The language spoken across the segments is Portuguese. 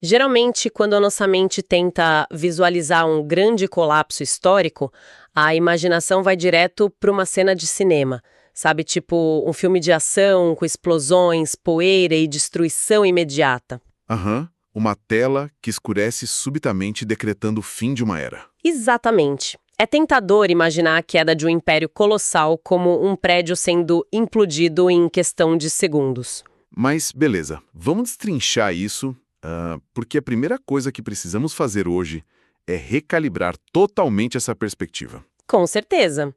Geralmente, quando a nossa mente tenta visualizar um grande colapso histórico, a imaginação vai direto para uma cena de cinema. Sabe, tipo um filme de ação com explosões, poeira e destruição imediata. Aham, uma tela que escurece subitamente decretando o fim de uma era. Exatamente. É tentador imaginar a queda de um império colossal como um prédio sendo implodido em questão de segundos. Mas, beleza, vamos destrinchar isso, porque a primeira coisa que precisamos fazer hoje é recalibrar totalmente essa perspectiva. Com certeza.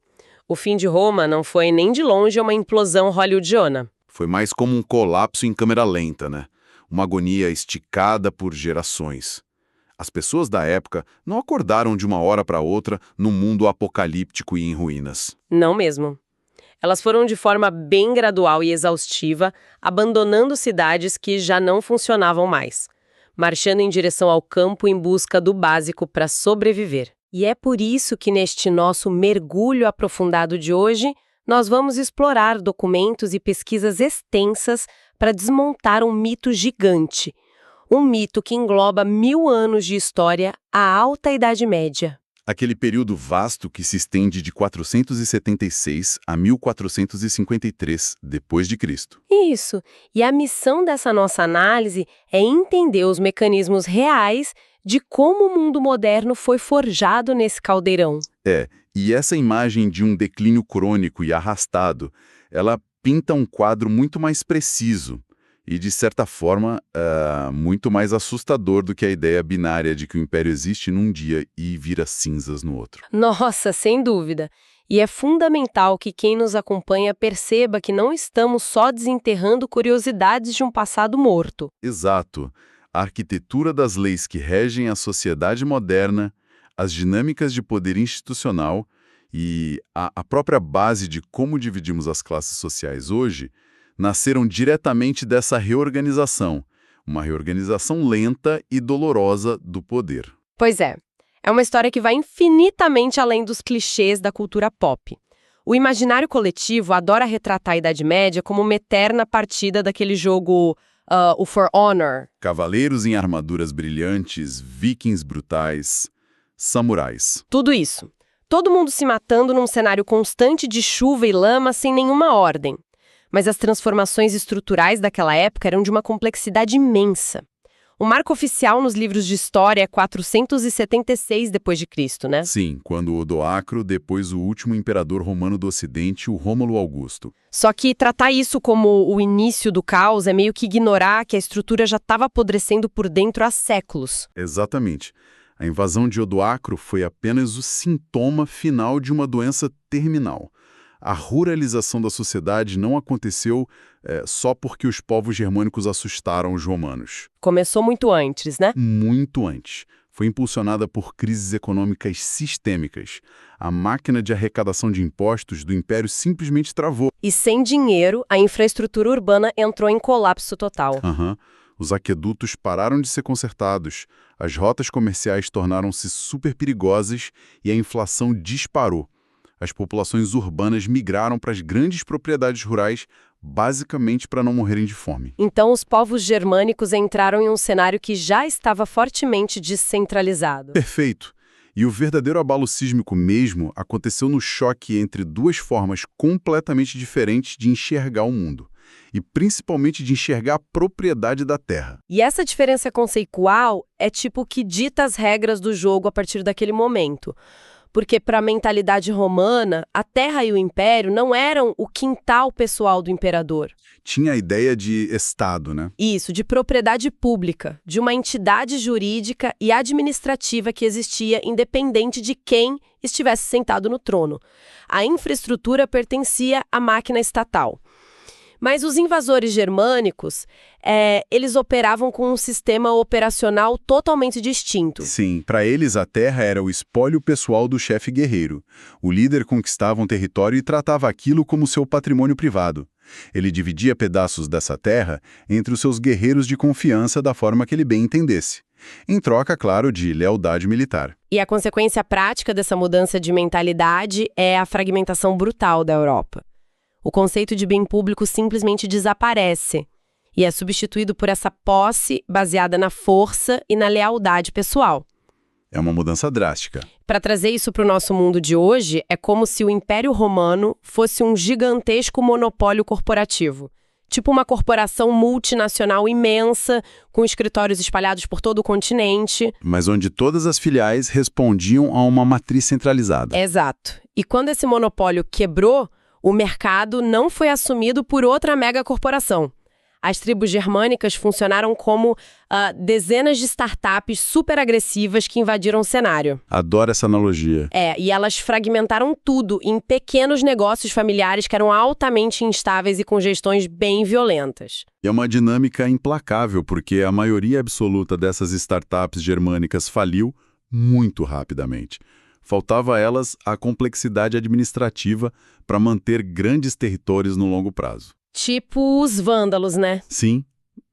O fim de Roma não foi nem de longe uma implosão hollywoodiana. Foi mais como um colapso em câmera lenta, né? Uma agonia esticada por gerações. As pessoas da época não acordaram de uma hora para outra num mundo apocalíptico e em ruínas. Não mesmo. Elas foram de forma bem gradual e exaustiva, abandonando cidades que já não funcionavam mais, marchando em direção ao campo em busca do básico para sobreviver. E é por isso que neste nosso mergulho aprofundado de hoje, nós vamos explorar documentos e pesquisas extensas para desmontar um mito gigante. Um mito que engloba 1000 anos de história à Alta Idade Média. Aquele período vasto que se estende de 476 a 1453 depois de Cristo. Isso. E a missão dessa nossa análise é entender os mecanismos reais de como o mundo moderno foi forjado nesse caldeirão. E essa imagem de um declínio crônico e arrastado, ela pinta um quadro muito mais preciso e, de certa forma, muito mais assustador do que a ideia binária de que o império existe num dia e vira cinzas no outro. Nossa, sem dúvida. E é fundamental que quem nos acompanha perceba que não estamos só desenterrando curiosidades de um passado morto. Exato. A arquitetura das leis que regem a sociedade moderna, as dinâmicas de poder institucional e a própria base de como dividimos as classes sociais hoje nasceram diretamente dessa reorganização, uma reorganização lenta e dolorosa do poder. Pois é. É uma história que vai infinitamente além dos clichês da cultura pop. O imaginário coletivo adora retratar a Idade Média como uma eterna partida daquele jogo, o For Honor. Cavaleiros em armaduras brilhantes, vikings brutais, samurais. Tudo isso. Todo mundo se matando num cenário constante de chuva e lama sem nenhuma ordem. Mas as transformações estruturais daquela época eram de uma complexidade imensa. O marco oficial nos livros de história é 476 d.C., né? Sim, quando Odoacro, depois o último imperador romano do Ocidente, o Rômulo Augusto. Só que tratar isso como o início do caos é meio que ignorar que a estrutura já estava apodrecendo por dentro há séculos. Exatamente. A invasão de Odoacro foi apenas o sintoma final de uma doença terminal. A ruralização da sociedade não aconteceu só porque os povos germânicos assustaram os romanos. Começou muito antes, né? Muito antes. Foi impulsionada por crises econômicas sistêmicas. A máquina de arrecadação de impostos do império simplesmente travou. E sem dinheiro, a infraestrutura urbana entrou em colapso total. Os aquedutos pararam de ser consertados, as rotas comerciais tornaram-se super perigosas e a inflação disparou. As populações urbanas migraram para as grandes propriedades rurais, basicamente para não morrerem de fome. Então, os povos germânicos entraram em um cenário que já estava fortemente descentralizado. Perfeito. E o verdadeiro abalo sísmico mesmo aconteceu no choque entre duas formas completamente diferentes de enxergar o mundo. E principalmente de enxergar a propriedade da terra. E essa diferença conceitual é tipo que dita as regras do jogo a partir daquele momento. Porque para a mentalidade romana, a terra e o império não eram o quintal pessoal do imperador. Tinha a ideia de Estado, né? Isso, de propriedade pública, de uma entidade jurídica e administrativa que existia independente de quem estivesse sentado no trono. A infraestrutura pertencia à máquina estatal. Mas os invasores germânicos, eles operavam com um sistema operacional totalmente distinto. Sim, para eles a terra era o espólio pessoal do chefe guerreiro. O líder conquistava um território e tratava aquilo como seu patrimônio privado. Ele dividia pedaços dessa terra entre os seus guerreiros de confiança da forma que ele bem entendesse. Em troca, claro, de lealdade militar. E a consequência prática dessa mudança de mentalidade é a fragmentação brutal da Europa. O conceito de bem público simplesmente desaparece. e é substituído por essa posse baseada na força e na lealdade pessoal. É uma mudança drástica. Para trazer isso para o nosso mundo de hoje, é como se o Império Romano fosse um gigantesco monopólio corporativo. Tipo uma corporação multinacional imensa, com escritórios espalhados por todo o continente. Mas onde todas as filiais respondiam a uma matriz centralizada. Exato. E quando esse monopólio quebrou, o mercado não foi assumido por outra megacorporação. As tribos germânicas funcionaram como dezenas de startups super agressivas que invadiram o cenário. Adoro essa analogia. E elas fragmentaram tudo em pequenos negócios familiares que eram altamente instáveis e com gestões bem violentas. E é uma dinâmica implacável, porque a maioria absoluta dessas startups germânicas faliu muito rapidamente. Faltava a elas a complexidade administrativa para manter grandes territórios no longo prazo. Tipo os vândalos, né? Sim,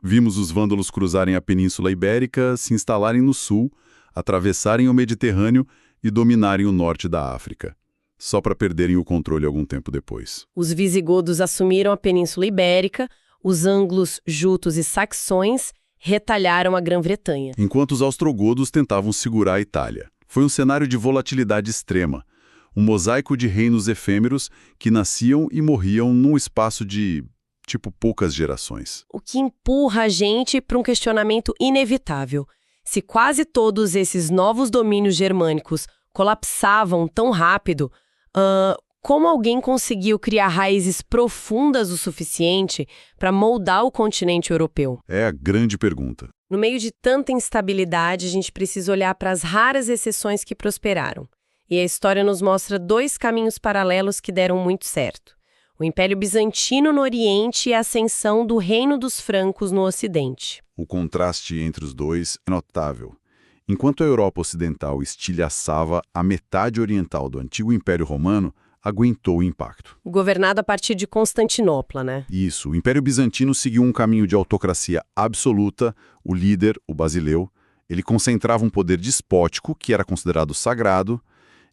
vimos os vândalos cruzarem a Península Ibérica, se instalarem no sul, atravessarem o Mediterrâneo e dominarem o norte da África, só para perderem o controle algum tempo depois. Os visigodos assumiram a Península Ibérica, os anglos, jutos e saxões retalharam a Grã-Bretanha. Enquanto os ostrogodos tentavam segurar a Itália. Foi um cenário de volatilidade extrema. Um mosaico de reinos efêmeros que nasciam e morriam num espaço de, poucas gerações. O que empurra a gente para um questionamento inevitável. Se quase todos esses novos domínios germânicos colapsavam tão rápido, como alguém conseguiu criar raízes profundas o suficiente para moldar o continente europeu? É a grande pergunta. No meio de tanta instabilidade, a gente precisa olhar para as raras exceções que prosperaram. E a história nos mostra dois caminhos paralelos que deram muito certo. O Império Bizantino no Oriente e a ascensão do Reino dos Francos no Ocidente. O contraste entre os dois é notável. Enquanto a Europa Ocidental estilhaçava, a metade oriental do antigo Império Romano aguentou o impacto. Governado a partir de Constantinopla, né? Isso. O Império Bizantino seguiu um caminho de autocracia absoluta. O líder, o Basileu, ele concentrava um poder despótico, que era considerado sagrado,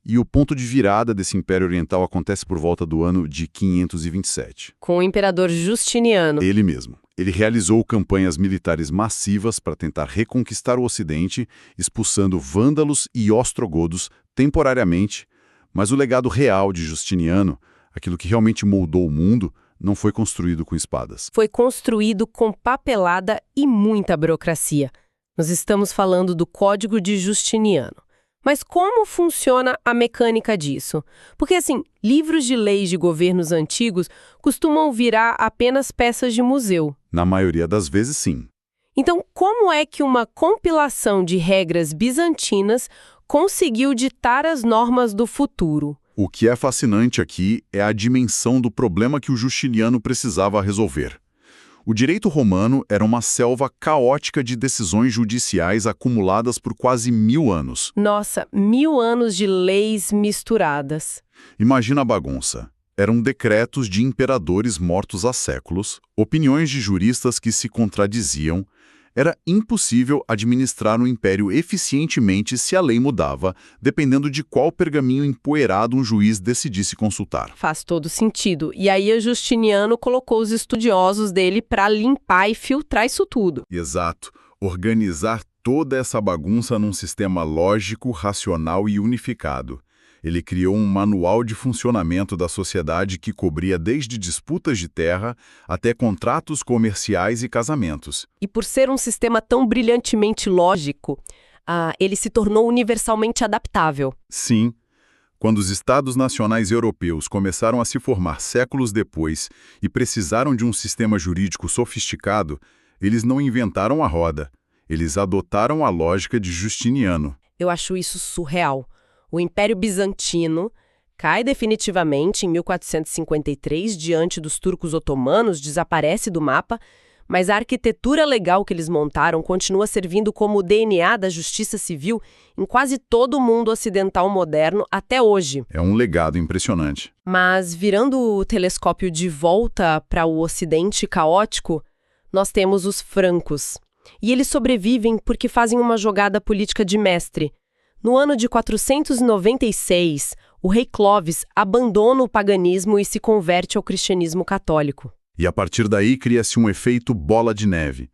e o ponto de virada desse Império Oriental acontece por volta do ano de 527. Com o imperador Justiniano. Ele mesmo. Ele realizou campanhas militares massivas para tentar reconquistar o Ocidente, expulsando vândalos e ostrogodos temporariamente, mas o legado real de Justiniano, aquilo que realmente moldou o mundo, não foi construído com espadas. Foi construído com papelada e muita burocracia. Nós estamos falando do Código de Justiniano. Mas como funciona a mecânica disso? Porque, livros de leis de governos antigos costumam virar apenas peças de museu. Na maioria das vezes, sim. Então, como é que uma compilação de regras bizantinas conseguiu ditar as normas do futuro? O que é fascinante aqui é a dimensão do problema que o Justiniano precisava resolver. O direito romano era uma selva caótica de decisões judiciais acumuladas por quase 1000 anos. Nossa, 1000 anos de leis misturadas. Imagina a bagunça. Eram decretos de imperadores mortos há séculos, opiniões de juristas que se contradiziam. Era impossível administrar um império eficientemente se a lei mudava, dependendo de qual pergaminho empoeirado um juiz decidisse consultar. Faz todo sentido. E aí o Justiniano colocou os estudiosos dele para limpar e filtrar isso tudo. Exato. Organizar toda essa bagunça num sistema lógico, racional e unificado. Ele criou um manual de funcionamento da sociedade que cobria desde disputas de terra até contratos comerciais e casamentos. E por ser um sistema tão brilhantemente lógico, ele se tornou universalmente adaptável. Sim. Quando os estados nacionais europeus começaram a se formar séculos depois e precisaram de um sistema jurídico sofisticado, eles não inventaram a roda. Eles adotaram a lógica de Justiniano. Eu acho isso surreal. O Império Bizantino cai definitivamente em 1453 diante dos turcos otomanos, desaparece do mapa, mas a arquitetura legal que eles montaram continua servindo como o DNA da justiça civil em quase todo o mundo ocidental moderno até hoje. É um legado impressionante. Mas, virando o telescópio de volta para o Ocidente caótico, nós temos os francos. E eles sobrevivem porque fazem uma jogada política de mestre. No ano de 496, o rei Clovis abandona o paganismo e se converte ao cristianismo católico. E a partir daí cria-se um efeito bola de neve.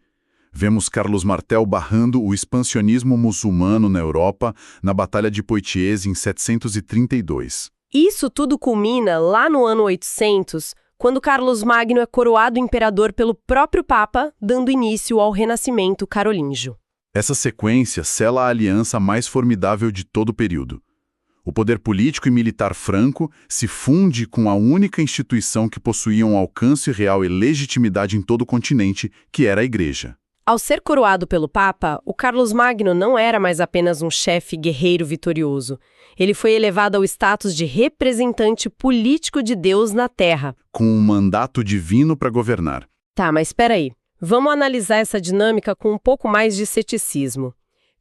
Vemos Carlos Martel barrando o expansionismo muçulmano na Europa na Batalha de Poitiers em 732. Isso tudo culmina lá no ano 800, quando Carlos Magno é coroado imperador pelo próprio Papa, dando início ao Renascimento carolíngio. Essa sequência sela a aliança mais formidável de todo o período. O poder político e militar franco se funde com a única instituição que possuía um alcance real e legitimidade em todo o continente, que era a Igreja. Ao ser coroado pelo Papa, o Carlos Magno não era mais apenas um chefe guerreiro vitorioso. Ele foi elevado ao status de representante político de Deus na Terra. Com um mandato divino para governar. Tá, mas espera aí. Vamos analisar essa dinâmica com um pouco mais de ceticismo.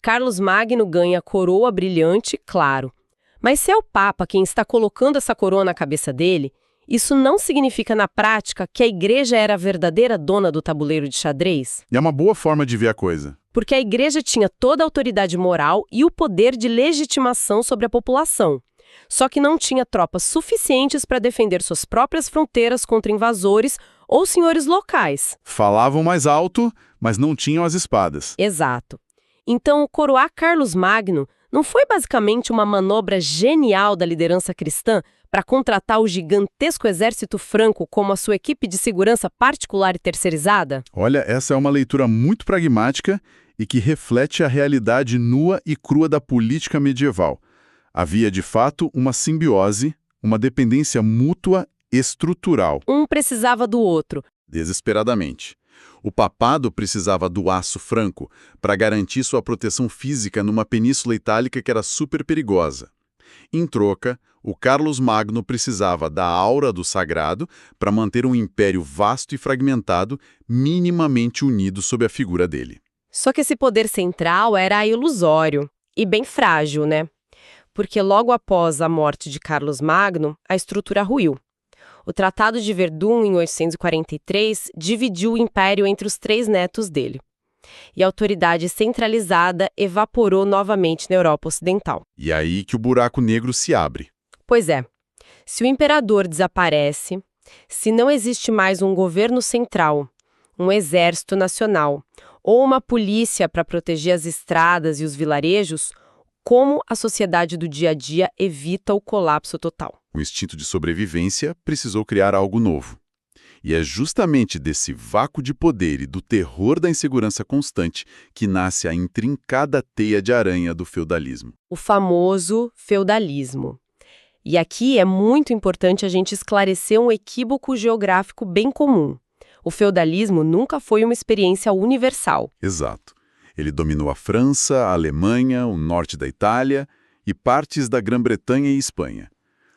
Carlos Magno ganha coroa brilhante, claro. Mas se é o Papa quem está colocando essa coroa na cabeça dele, isso não significa na prática que a Igreja era a verdadeira dona do tabuleiro de xadrez? E é uma boa forma de ver a coisa. Porque a Igreja tinha toda a autoridade moral e o poder de legitimação sobre a população. Só que não tinha tropas suficientes para defender suas próprias fronteiras contra invasores ou senhores locais. Falavam mais alto, mas não tinham as espadas. Exato. Então, coroar Carlos Magno não foi basicamente uma manobra genial da liderança cristã para contratar o gigantesco exército franco como a sua equipe de segurança particular e terceirizada? Olha, essa é uma leitura muito pragmática e que reflete a realidade nua e crua da política medieval. Havia, de fato, uma simbiose, uma dependência mútua estrutural. Um precisava do outro. Desesperadamente. O papado precisava do aço franco para garantir sua proteção física numa península itálica que era super perigosa. Em troca, o Carlos Magno precisava da aura do sagrado para manter um império vasto e fragmentado, minimamente unido sob a figura dele. Só que esse poder central era ilusório e bem frágil, né? Porque logo após a morte de Carlos Magno, a estrutura ruiu. O Tratado de Verdun, em 843, dividiu o império entre os 3 netos dele. E a autoridade centralizada evaporou novamente na Europa Ocidental. E aí que o buraco negro se abre. Pois é. Se o imperador desaparece, se não existe mais um governo central, um exército nacional ou uma polícia para proteger as estradas e os vilarejos, como a sociedade do dia a dia evita o colapso total? O instinto de sobrevivência precisou criar algo novo. E é justamente desse vácuo de poder e do terror da insegurança constante que nasce a intrincada teia de aranha do feudalismo. O famoso feudalismo. E aqui é muito importante a gente esclarecer um equívoco geográfico bem comum. O feudalismo nunca foi uma experiência universal. Exato. Ele dominou a França, a Alemanha, o norte da Itália e partes da Grã-Bretanha e Espanha.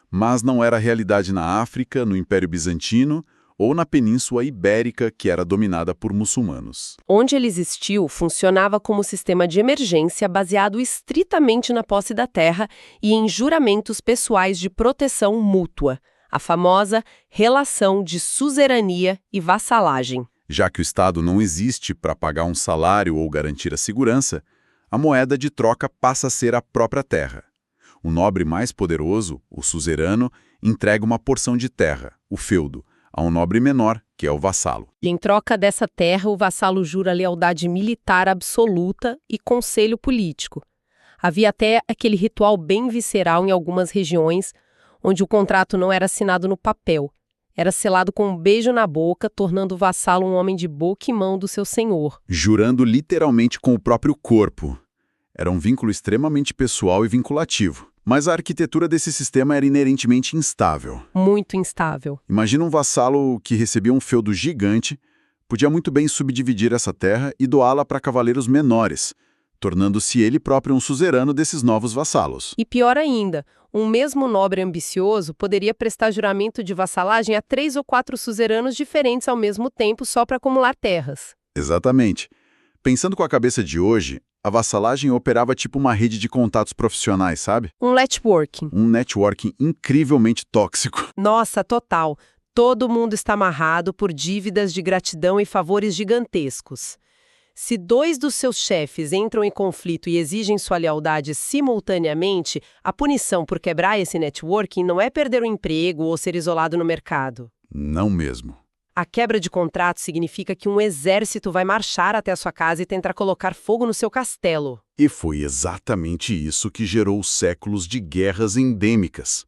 Mas não era realidade na África, no Império Bizantino ou na Península Ibérica, que era dominada por muçulmanos. Onde ele existiu, funcionava como sistema de emergência baseado estritamente na posse da terra e em juramentos pessoais de proteção mútua, a famosa relação de suzerania e vassalagem. Já que o Estado não existe para pagar um salário ou garantir a segurança, a moeda de troca passa a ser a própria terra. O nobre mais poderoso, o suzerano, entrega uma porção de terra, o feudo, a um nobre menor, que é o vassalo. E em troca dessa terra, o vassalo jura lealdade militar absoluta e conselho político. Havia até aquele ritual bem visceral em algumas regiões, onde o contrato não era assinado no papel. Era selado com um beijo na boca, tornando o vassalo um homem de boca e mão do seu senhor. Jurando literalmente com o próprio corpo. Era um vínculo extremamente pessoal e vinculativo. Mas a arquitetura desse sistema era inerentemente instável. Muito instável. Imagina um vassalo que recebia um feudo gigante, podia muito bem subdividir essa terra e doá-la para cavaleiros menores, tornando-se ele próprio um suzerano desses novos vassalos. E pior ainda, um mesmo nobre ambicioso poderia prestar juramento de vassalagem a 3 ou 4 suzeranos diferentes ao mesmo tempo só para acumular terras. Exatamente. Pensando com a cabeça de hoje, a vassalagem operava tipo uma rede de contatos profissionais, sabe? Um networking. Um networking incrivelmente tóxico. Nossa, total. Todo mundo está amarrado por dívidas de gratidão e favores gigantescos. Se 2 dos seus chefes entram em conflito e exigem sua lealdade simultaneamente, a punição por quebrar esse networking não é perder o emprego ou ser isolado no mercado. Não mesmo. A quebra de contrato significa que um exército vai marchar até a sua casa e tentar colocar fogo no seu castelo. E foi exatamente isso que gerou séculos de guerras endêmicas.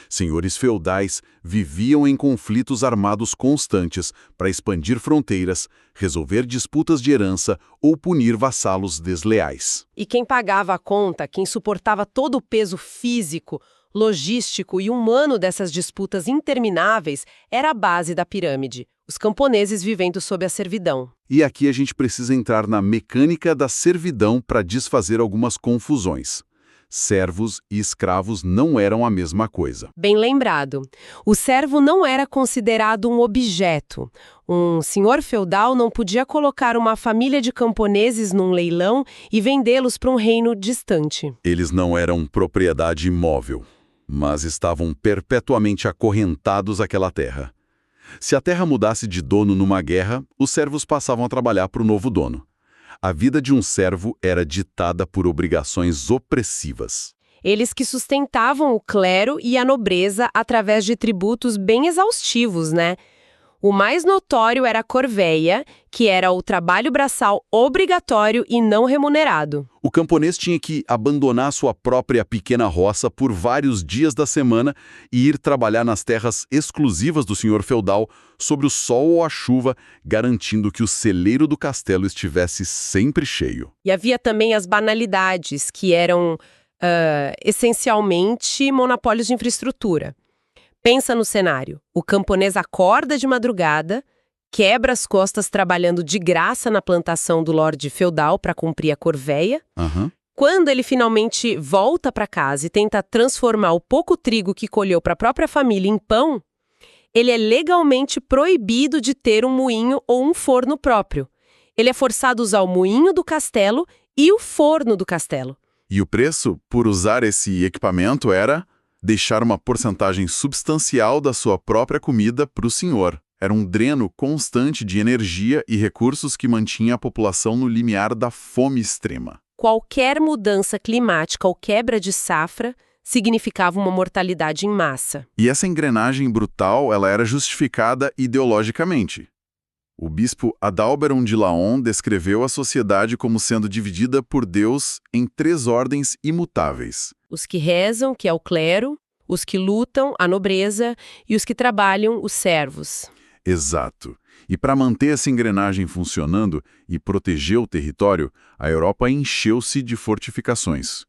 Senhores feudais viviam em conflitos armados constantes para expandir fronteiras, resolver disputas de herança ou punir vassalos desleais. E quem pagava a conta, quem suportava todo o peso físico, logístico e humano dessas disputas intermináveis, era a base da pirâmide, os camponeses vivendo sob a servidão. E aqui a gente precisa entrar na mecânica da servidão para desfazer algumas confusões. Servos e escravos não eram a mesma coisa. Bem lembrado. O servo não era considerado um objeto. Um senhor feudal não podia colocar uma família de camponeses num leilão e vendê-los para um reino distante. Eles não eram propriedade imóvel, mas estavam perpetuamente acorrentados àquela terra. Se a terra mudasse de dono numa guerra, os servos passavam a trabalhar para o novo dono. A vida de um servo era ditada por obrigações opressivas. Eles que sustentavam o clero e a nobreza através de tributos bem exaustivos, né? O mais notório era a corveia, que era o trabalho braçal obrigatório e não remunerado. O camponês tinha que abandonar sua própria pequena roça por vários dias da semana e ir trabalhar nas terras exclusivas do senhor feudal, sob o sol ou a chuva, garantindo que o celeiro do castelo estivesse sempre cheio. E havia também as banalidades, que eram, essencialmente, monopólios de infraestrutura. Pensa no cenário. O camponês acorda de madrugada, quebra as costas trabalhando de graça na plantação do lorde feudal para cumprir a corveia. Quando ele finalmente volta para casa e tenta transformar o pouco trigo que colheu para a própria família em pão, ele é legalmente proibido de ter um moinho ou um forno próprio. Ele é forçado a usar o moinho do castelo e o forno do castelo. E o preço por usar esse equipamento era deixar uma porcentagem substancial da sua própria comida para o senhor. Era um dreno constante de energia e recursos que mantinha a população no limiar da fome extrema. Qualquer mudança climática ou quebra de safra significava uma mortalidade em massa. E essa engrenagem brutal, ela era justificada ideologicamente. O bispo Adalberon de Laon descreveu a sociedade como sendo dividida por Deus em 3 ordens imutáveis. Os que rezam, que é o clero, os que lutam, a nobreza, e os que trabalham, os servos. Exato. E para manter essa engrenagem funcionando e proteger o território, a Europa encheu-se de fortificações.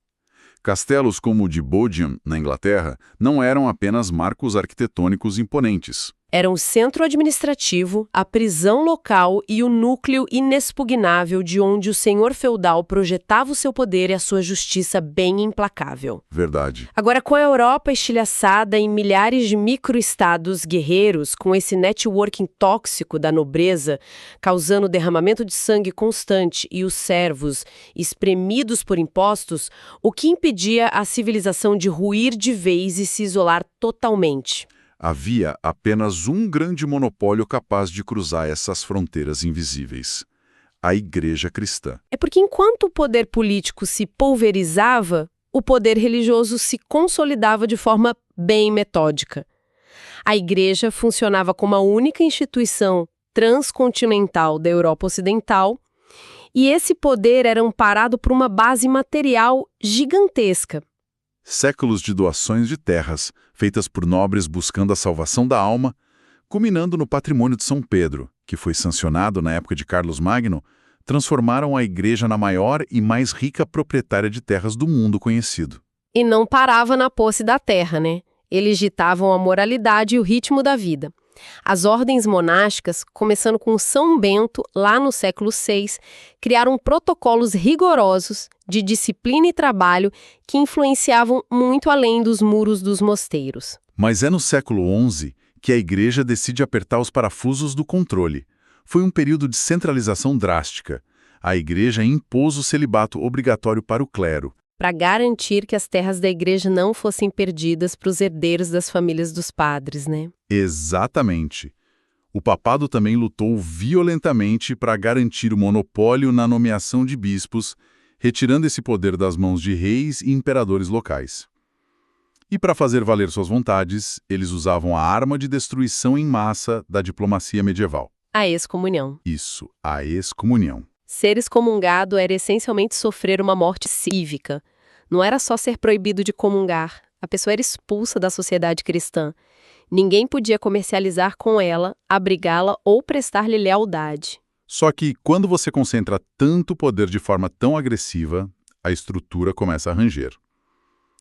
Castelos como o de Bodiam, na Inglaterra, não eram apenas marcos arquitetônicos imponentes. Era o centro administrativo, a prisão local e o núcleo inexpugnável de onde o senhor feudal projetava o seu poder e a sua justiça bem implacável. Verdade. Agora, com a Europa estilhaçada em milhares de microestados guerreiros, com esse networking tóxico da nobreza, causando derramamento de sangue constante e os servos espremidos por impostos, o que impedia a civilização de ruir de vez e se isolar totalmente? Havia apenas um grande monopólio capaz de cruzar essas fronteiras invisíveis: a Igreja Cristã. É porque enquanto o poder político se pulverizava, o poder religioso se consolidava de forma bem metódica. A Igreja funcionava como a única instituição transcontinental da Europa Ocidental, e esse poder era amparado por uma base material gigantesca. Séculos de doações de terras, feitas por nobres buscando a salvação da alma, culminando no patrimônio de São Pedro, que foi sancionado na época de Carlos Magno, transformaram a igreja na maior e mais rica proprietária de terras do mundo conhecido. E não parava na posse da terra, né? Eles ditavam a moralidade e o ritmo da vida. As ordens monásticas, começando com São Bento, lá no século VI, criaram protocolos rigorosos de disciplina e trabalho que influenciavam muito além dos muros dos mosteiros. Mas é no século XI que a igreja decide apertar os parafusos do controle. Foi um período de centralização drástica. A igreja impôs o celibato obrigatório para o clero, para garantir que as terras da igreja não fossem perdidas para os herdeiros das famílias dos padres, né? Exatamente. O papado também lutou violentamente para garantir o monopólio na nomeação de bispos, retirando esse poder das mãos de reis e imperadores locais. E para fazer valer suas vontades, eles usavam a arma de destruição em massa da diplomacia medieval. A excomunhão. Isso, a excomunhão. Ser excomungado era essencialmente sofrer uma morte cívica. Não era só ser proibido de comungar. A pessoa era expulsa da sociedade cristã. Ninguém podia comercializar com ela, abrigá-la ou prestar-lhe lealdade. Só que quando você concentra tanto poder de forma tão agressiva, a estrutura começa a ranger.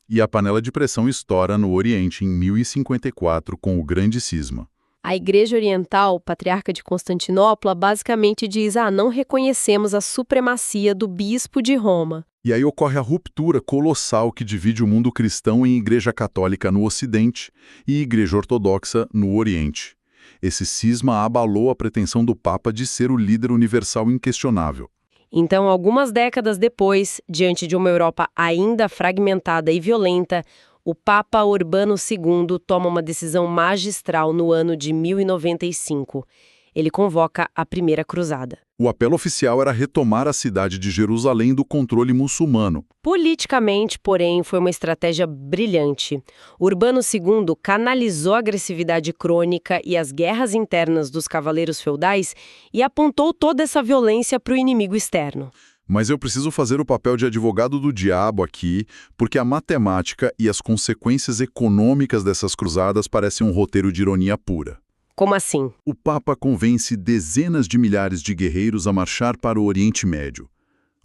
E a panela de pressão estoura no Oriente em 1054 com o Grande Cisma. A Igreja Oriental, patriarca de Constantinopla, basicamente diz: não reconhecemos a supremacia do bispo de Roma. E aí ocorre a ruptura colossal que divide o mundo cristão em Igreja Católica no Ocidente e Igreja Ortodoxa no Oriente. Esse cisma abalou a pretensão do Papa de ser o líder universal inquestionável. Então, algumas décadas depois, diante de uma Europa ainda fragmentada e violenta, o Papa Urbano II toma uma decisão magistral no ano de 1095. Ele convoca a Primeira Cruzada. O apelo oficial era retomar a cidade de Jerusalém do controle muçulmano. Politicamente, porém, foi uma estratégia brilhante. Urbano II canalizou a agressividade crônica e as guerras internas dos cavaleiros feudais e apontou toda essa violência para o inimigo externo. Mas eu preciso fazer o papel de advogado do diabo aqui, porque a matemática e as consequências econômicas dessas cruzadas parecem um roteiro de ironia pura. Como assim? O Papa convence dezenas de milhares de guerreiros a marchar para o Oriente Médio.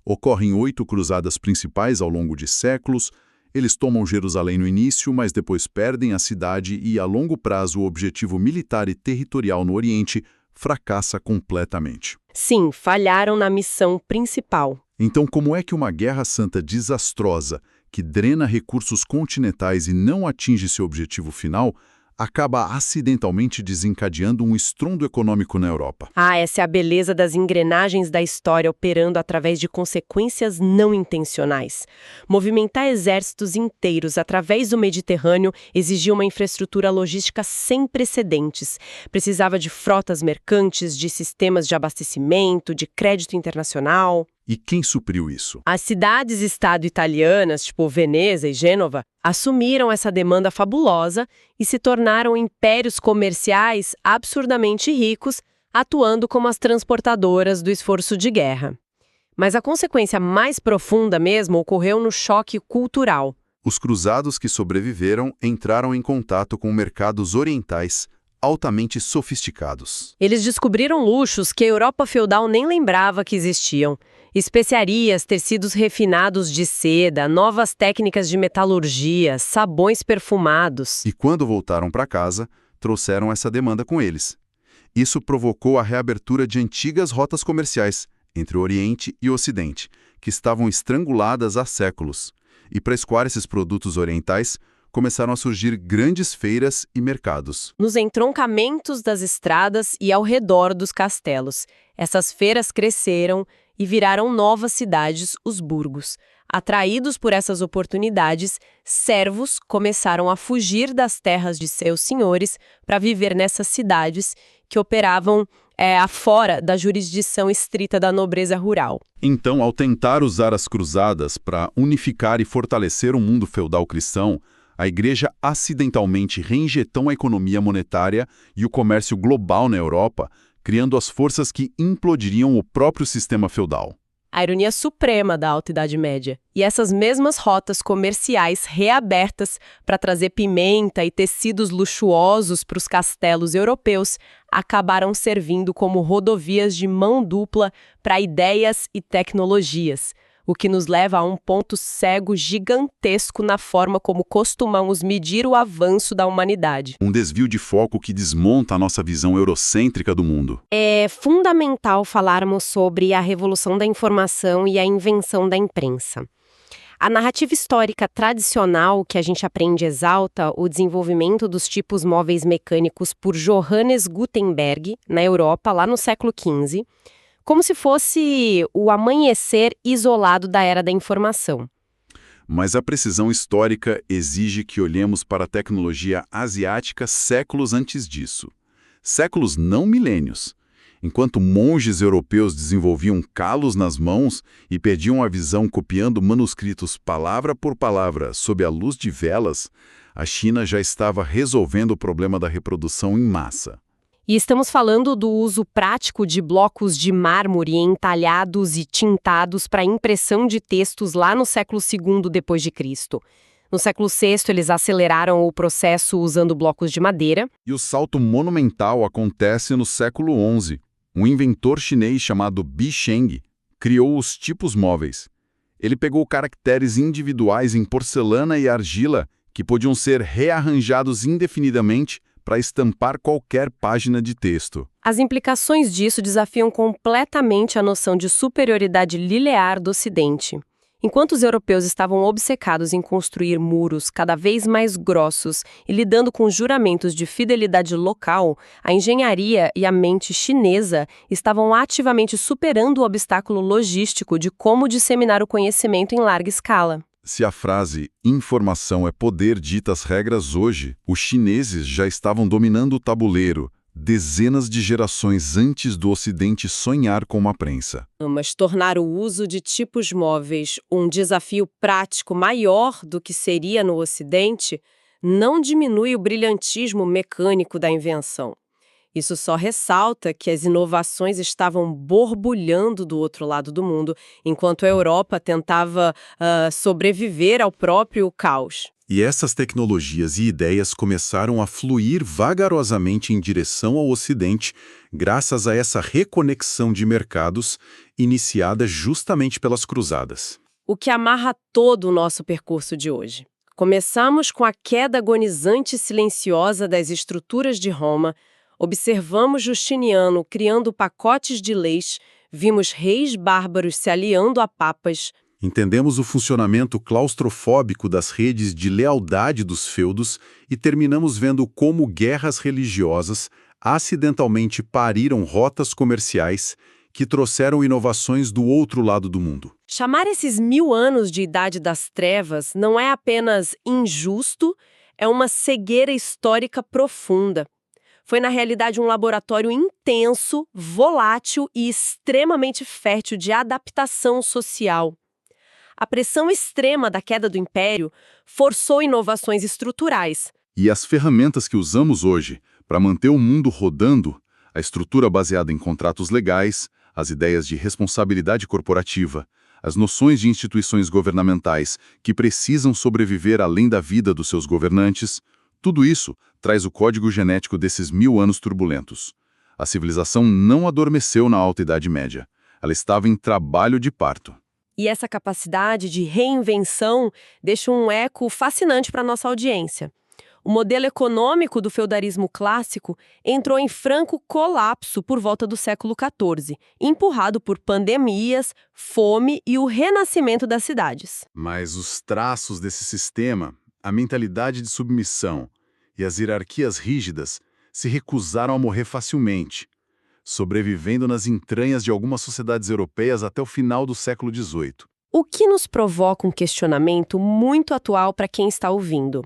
Ocorrem 8 cruzadas principais ao longo de séculos. Eles tomam Jerusalém no início, mas depois perdem a cidade e, a longo prazo, o objetivo militar e territorial no Oriente fracassa completamente. Sim, falharam na missão principal. Então, como é que uma guerra santa desastrosa, que drena recursos continentais e não atinge seu objetivo final, acaba acidentalmente desencadeando um estrondo econômico na Europa? Essa é a beleza das engrenagens da história operando através de consequências não intencionais. Movimentar exércitos inteiros através do Mediterrâneo exigia uma infraestrutura logística sem precedentes. Precisava de frotas mercantes, de sistemas de abastecimento, de crédito internacional. E quem supriu isso? As cidades-estado italianas, tipo Veneza e Gênova, assumiram essa demanda fabulosa e se tornaram impérios comerciais absurdamente ricos, atuando como as transportadoras do esforço de guerra. Mas a consequência mais profunda mesmo ocorreu no choque cultural. Os cruzados que sobreviveram entraram em contato com mercados orientais altamente sofisticados. Eles descobriram luxos que a Europa feudal nem lembrava que existiam. Especiarias, tecidos refinados de seda, novas técnicas de metalurgia, sabões perfumados. E quando voltaram para casa, trouxeram essa demanda com eles. Isso provocou a reabertura de antigas rotas comerciais entre o Oriente e o Ocidente, que estavam estranguladas há séculos. E para escoar esses produtos orientais, começaram a surgir grandes feiras e mercados. Nos entroncamentos das estradas e ao redor dos castelos. Essas feiras cresceram e viraram novas cidades, os burgos. Atraídos por essas oportunidades, servos começaram a fugir das terras de seus senhores para viver nessas cidades que operavam afora da jurisdição estrita da nobreza rural. Então, ao tentar usar as cruzadas para unificar e fortalecer o mundo feudal cristão, a Igreja acidentalmente reinjetou a economia monetária e o comércio global na Europa, criando as forças que implodiriam o próprio sistema feudal. A ironia suprema da Alta Idade Média. E essas mesmas rotas comerciais reabertas para trazer pimenta e tecidos luxuosos para os castelos europeus acabaram servindo como rodovias de mão dupla para ideias e tecnologias, o que nos leva a um ponto cego gigantesco na forma como costumamos medir o avanço da humanidade. Um desvio de foco que desmonta a nossa visão eurocêntrica do mundo. É fundamental falarmos sobre a revolução da informação e a invenção da imprensa. A narrativa histórica tradicional que a gente aprende exalta o desenvolvimento dos tipos móveis mecânicos por Johannes Gutenberg, na Europa, lá no século XV, como se fosse o amanhecer isolado da era da informação. Mas a precisão histórica exige que olhemos para a tecnologia asiática séculos antes disso. Séculos não milênios. Enquanto monges europeus desenvolviam calos nas mãos e perdiam a visão copiando manuscritos palavra por palavra sob a luz de velas, a China já estava resolvendo o problema da reprodução em massa. E estamos falando do uso prático de blocos de mármore entalhados e tintados para impressão de textos lá no século II depois de Cristo. No século VI, eles aceleraram o processo usando blocos de madeira. E o salto monumental acontece no século XI. Um inventor chinês chamado Bi Sheng criou os tipos móveis. Ele pegou caracteres individuais em porcelana e argila que podiam ser rearranjados indefinidamente para estampar qualquer página de texto. As implicações disso desafiam completamente a noção de superioridade linear do Ocidente. Enquanto os europeus estavam obcecados em construir muros cada vez mais grossos e lidando com juramentos de fidelidade local, a engenharia e a mente chinesa estavam ativamente superando o obstáculo logístico de como disseminar o conhecimento em larga escala. Se a frase "informação é poder" dita as regras hoje, os chineses já estavam dominando o tabuleiro, dezenas de gerações antes do Ocidente sonhar com uma prensa. Mas tornar o uso de tipos móveis um desafio prático maior do que seria no Ocidente não diminui o brilhantismo mecânico da invenção. Isso só ressalta que as inovações estavam borbulhando do outro lado do mundo, enquanto a Europa tentava sobreviver ao próprio caos. E essas tecnologias e ideias começaram a fluir vagarosamente em direção ao Ocidente, graças a essa reconexão de mercados iniciada justamente pelas cruzadas. O que amarra todo o nosso percurso de hoje. Começamos com a queda agonizante e silenciosa das estruturas de Roma, observamos Justiniano criando pacotes de leis, vimos reis bárbaros se aliando a papas. Entendemos o funcionamento claustrofóbico das redes de lealdade dos feudos e terminamos vendo como guerras religiosas acidentalmente pariram rotas comerciais que trouxeram inovações do outro lado do mundo. Chamar esses 1000 anos de Idade das Trevas não é apenas injusto, é uma cegueira histórica profunda. Foi, na realidade, um laboratório intenso, volátil e extremamente fértil de adaptação social. A pressão extrema da queda do Império forçou inovações estruturais. E as ferramentas que usamos hoje para manter o mundo rodando, a estrutura baseada em contratos legais, as ideias de responsabilidade corporativa, as noções de instituições governamentais que precisam sobreviver além da vida dos seus governantes, tudo isso traz o código genético desses 1000 anos turbulentos. A civilização não adormeceu na Alta Idade Média. Ela estava em trabalho de parto. E essa capacidade de reinvenção deixa um eco fascinante para a nossa audiência. O modelo econômico do feudalismo clássico entrou em franco colapso por volta do século XIV, empurrado por pandemias, fome e o renascimento das cidades. Mas os traços desse sistema, a mentalidade de submissão e as hierarquias rígidas se recusaram a morrer facilmente, sobrevivendo nas entranhas de algumas sociedades europeias até o final do século XVIII. O que nos provoca um questionamento muito atual para quem está ouvindo.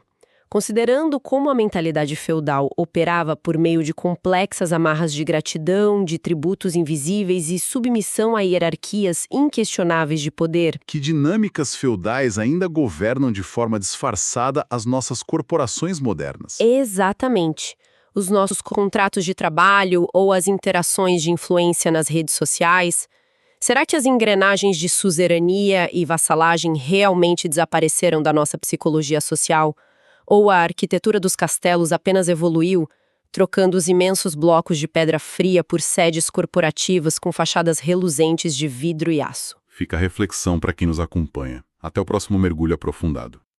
Considerando como a mentalidade feudal operava por meio de complexas amarras de gratidão, de tributos invisíveis e submissão a hierarquias inquestionáveis de poder, Que dinâmicas feudais ainda governam de forma disfarçada as nossas corporações modernas? exatamente. Os nossos contratos de trabalho ou as interações de influência nas redes sociais. Será que as engrenagens de suzerania e vassalagem realmente desapareceram da nossa psicologia social? Ou a arquitetura dos castelos apenas evoluiu, trocando os imensos blocos de pedra fria por sedes corporativas com fachadas reluzentes de vidro e aço? Fica a reflexão para quem nos acompanha. Até o próximo mergulho aprofundado.